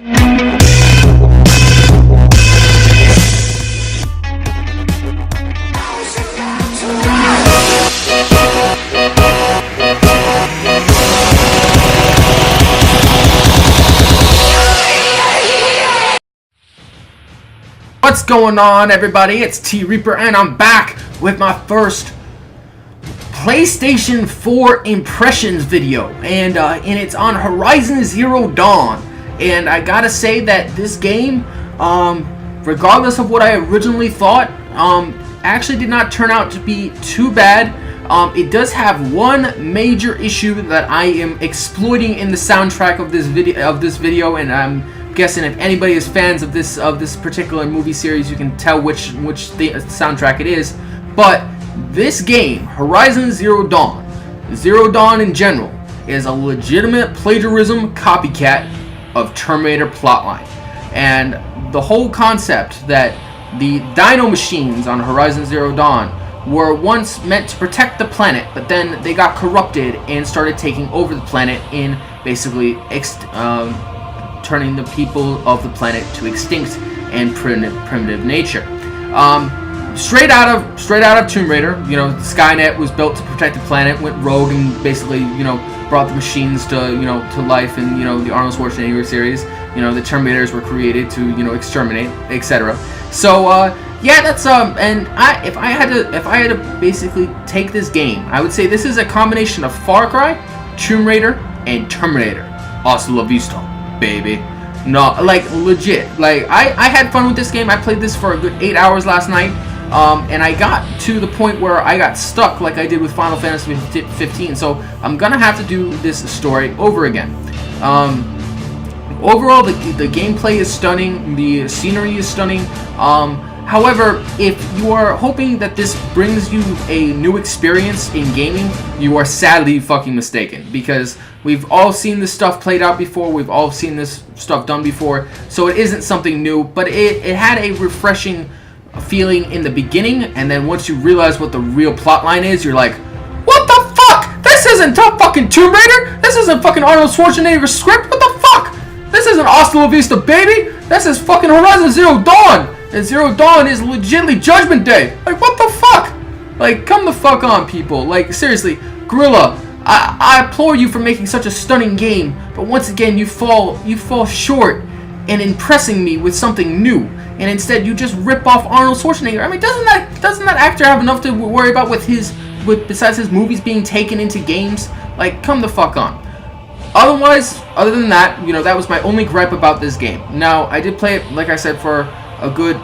What's going on, everybody? It's T Reaper, and I'm back with my first PlayStation 4 impressions video, and it's on Horizon Zero Dawn. And I gotta say that this game, regardless of what I originally thought, actually did not turn out to be too bad. It does have one major issue that I am exploiting in the soundtrack of this video, and I'm guessing if anybody is fans of this particular movie series, you can tell which soundtrack it is. But this game, Horizon Zero Dawn in general, is a legitimate plagiarism copycat of Terminator plotline. And the whole concept that the dino machines on Horizon Zero Dawn were once meant to protect the planet, but then they got corrupted and started taking over the planet in basically turning the people of the planet to extinct and primitive nature. Straight out of Tomb Raider, Skynet was built to protect the planet, went rogue and basically, brought the machines to life in, the Arnold Schwarzenegger series. The Terminators were created to, exterminate, etc. So, yeah, that's and if I had to basically take this game, I would say this is a combination of Far Cry, Tomb Raider, and Terminator. Hasta la vista, baby. No, like legit. Like I had fun with this game. I played this for a good 8 hours last night, and I got to the point where I got stuck, like I did with Final Fantasy 15. So I'm gonna have to do this story over again. Overall, the gameplay is stunning. The scenery is stunning. However, if you are hoping that this brings you a new experience in gaming, you are sadly fucking mistaken, because we've all seen this stuff played out before, we've all seen this stuff done before, so it isn't something new, but it had a refreshing feeling in the beginning, and then once you realize what the real plotline is, you're like, what the fuck? This isn't tough fucking Tomb Raider? This isn't fucking Arnold Schwarzenegger's script? What the fuck? This isn't Hasta la Vista, baby! This is fucking Horizon Zero Dawn! And Zero Dawn is legitimately Judgment Day. Like, what the fuck? Like, come the fuck on, people. Like, seriously, Guerrilla, I implore you for making such a stunning game, but once again, you fall short in impressing me with something new, and instead you just rip off Arnold Schwarzenegger. I mean, doesn't that actor have enough to worry about besides his movies being taken into games? Like, come the fuck on. Other than that, that was my only gripe about this game. Now, I did play it, like I said, for a good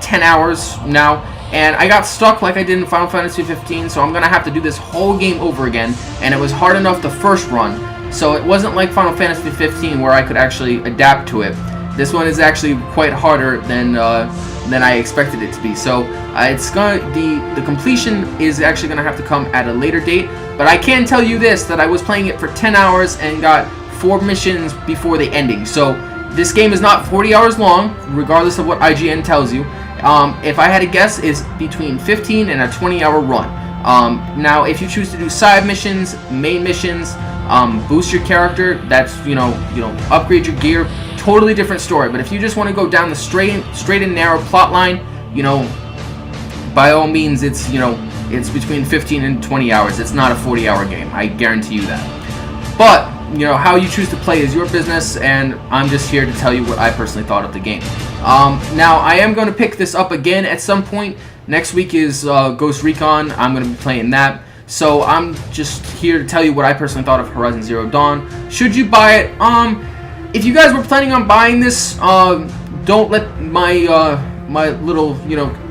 10 hours now, and I got stuck like I did in Final Fantasy 15, so I'm gonna have to do this whole game over again, and it was hard enough the first run, so it wasn't like Final Fantasy 15 where I could actually adapt to it. This one is actually quite harder than I expected it to be, so the completion is actually gonna have to come at a later date, but I can tell you this, that I was playing it for 10 hours and got 4 missions before the ending, so this game is not 40 hours long, regardless of what IGN tells you. If I had to guess, it's between 15 and a 20-hour run. Now, if you choose to do side missions, main missions, boost your character, that's, upgrade your gear, totally different story. But if you just want to go down the straight and narrow plot line, by all means, it's between 15 and 20 hours. It's not a 40-hour game. I guarantee you that. But how you choose to play is your business, and I'm just here to tell you what I personally thought of the game. Now, I am going to pick this up again at some point. Next week is Ghost Recon. I'm going to be playing that. So I'm just here to tell you what I personally thought of Horizon Zero Dawn. Should you buy it? If you guys were planning on buying this, don't let my little,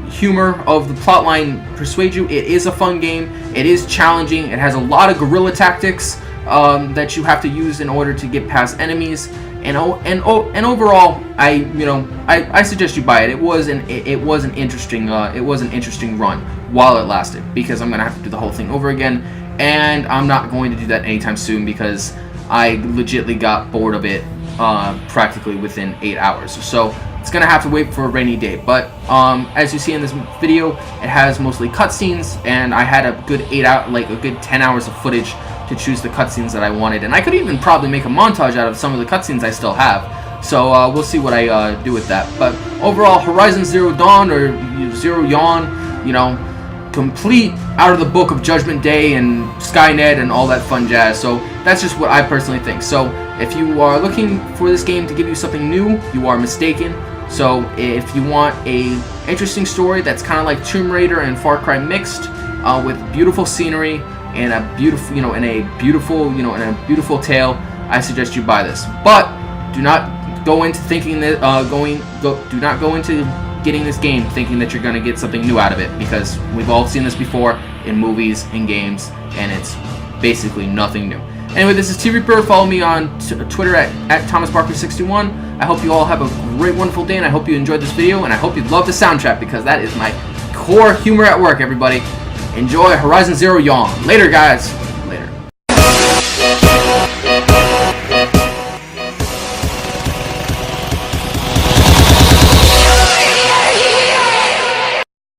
humor of the plotline persuade you. It is a fun game. It is challenging. It has a lot of guerrilla tactics that you have to use in order to get past enemies, and overall, I suggest you buy it. It was an interesting run while it lasted, because I'm gonna have to do the whole thing over again, and I'm not going to do that anytime soon because I legitimately got bored of it practically within 8 hours. So it's gonna have to wait for a rainy day. But as you see in this video, it has mostly cutscenes, and I had a good 10 hours of footage to choose the cutscenes that I wanted, and I could even probably make a montage out of some of the cutscenes I still have. So we'll see what I do with that. But overall, Horizon Zero Dawn or Zero Yawn, you know, complete out of the book of Judgment Day and Skynet and all that fun jazz. So that's just what I personally think. So if you are looking for this game to give you something new, you are mistaken. So if you want a interesting story that's kind of like Tomb Raider and Far Cry mixed, with beautiful scenery and a beautiful, and a beautiful tale, I suggest you buy this. But do not go into thinking that do not go into getting this game thinking that you're going to get something new out of it, because we've all seen this before in movies and games, and it's basically nothing new. Anyway, this is T Reaper. Follow me on Twitter at ThomasBarker61. I hope you all have a great, wonderful day, and I hope you enjoyed this video, and I hope you love the soundtrack, because that is my core humor at work, everybody. Enjoy Horizon Zero Yawn. Later, guys.